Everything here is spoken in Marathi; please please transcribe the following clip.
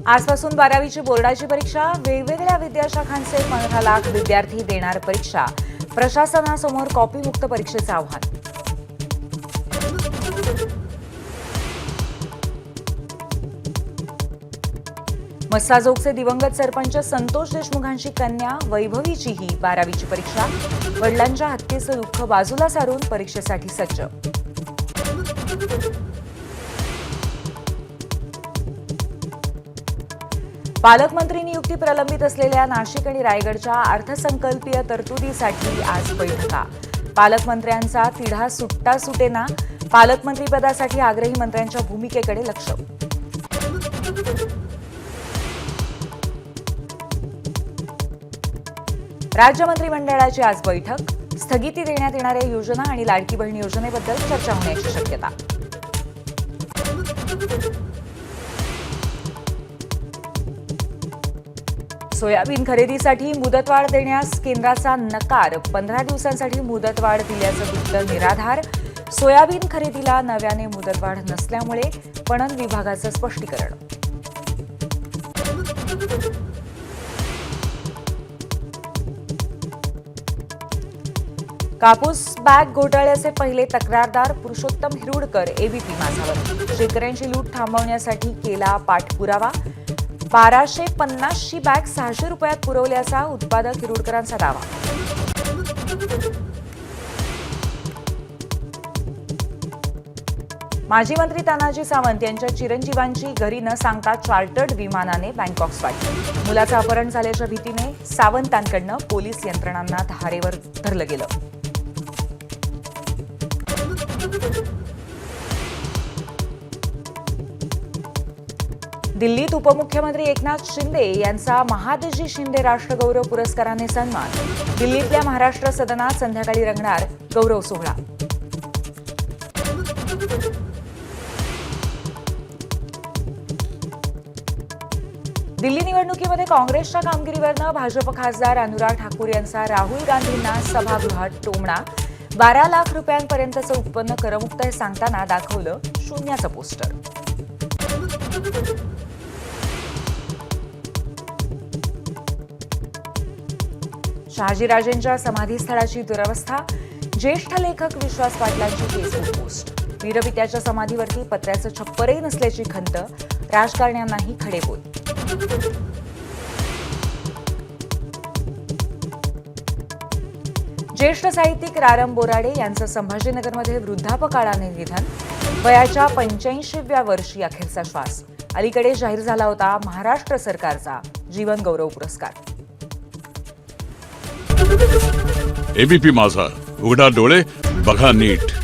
आजपासून 12वीची बोर्डाची परीक्षा. वेगवेगळ्या विद्याशाखांचे 15 लाख विद्यार्थी देणार परीक्षा. प्रशासनासमोर कॉपीमुक्त परीक्षेचं आव्हान. मस्साजोगचे दिवंगत सरपंच संतोष देशमुखांची कन्या वैभवीचीही 12वीची परीक्षा. वडिलांच्या हत्येचं दुःख बाजूला सारून परीक्षेसाठी सज्ज. पालकमंत्री नियुक्ती प्रलंबित असलेल्या नाशिक आणि रायगडच्या अर्थसंकल्पीय तरतुदीसाठी आज बैठका. पालकमंत्र्यांचा तिढा सुट्टा सुटेना. पालकमंत्रीपदासाठी आग्रही मंत्र्यांच्या भूमिकेकडे लक्ष. राज्य मंत्रिमंडळाची आज बैठक. स्थगिती देण्यात येणाऱ्या योजना आणि लाडकी बहीण योजनेबद्दल चर्चा होण्याची शक्यता. सोयाबीन खरेदीसाठी मुदतवाढ देण्यास केंद्राचा नकार. 15 दिवसांसाठी मुदतवाढ दिल्याचं वृत्त निराधार. सोयाबीन खरेदीला नव्याने मुदतवाढ नसल्यामुळे पणन विभागाचं स्पष्टीकरण. कापूस बॅग घोटाळ्याचे पहिले तक्रारदार पुरुषोत्तम हिरुडकर एबीपी माझावर. शेतकऱ्यांची लूट थांबवण्यासाठी केला पाठपुरावा. 1250ची बॅग 600 रुपयात पुरवल्याचा उत्पादक हिरुडकरांचा दावा. माजी मंत्री तानाजी सावंत यांच्या चिरंजीवांची घरी न सांगता चार्टर्ड विमानाने बँकॉक फ्लाईट. मुलाचं अपहरण झाल्याच्या भीतीने सावंतांकडनं पोलीस यंत्रणांना धारेवर धरलं गेलं. दिल्लीत उपमुख्यमंत्री एकनाथ शिंदे यांचा महादजी शिंदे राष्ट्रगौरव पुरस्काराने सन्मान. दिल्लीतल्या महाराष्ट्र सदनात संध्याकाळी रंगणार गौरव सोहळा. दिल्ली निवडणुकीमध्ये काँग्रेसच्या कामगिरीवरनं भाजप खासदार अनुराग ठाकूर यांचा राहुल गांधींना सभागृहात टोमणा. 12 लाख रुपयांपर्यंतचं उत्पन्न करमुक्त हे सांगताना दाखवलं शून्याचं पोस्टर. शहाजीराजेंच्या समाधीस्थळाची दुरवस्था. ज्येष्ठ लेखक विश्वास पाटलांची फेसबुक पोस्ट. वीरपित्याच्या समाधीवरती पत्र्याचं छप्परही नसल्याची खंत. राजकारण्यांनाही खडेबोल. ज्येष्ठ साहित्यिक रारम बोराडे यांचं संभाजीनगरमध्ये वृद्धापकाळाने निधन. वयाच्या 85व्या वर्षी अखेरचा श्वास. अलीकडे जाहीर झाला होता महाराष्ट्र सरकारचा जीवन गौरव पुरस्कार. एबीपी माझा, उघडा डोळे बघा नीट.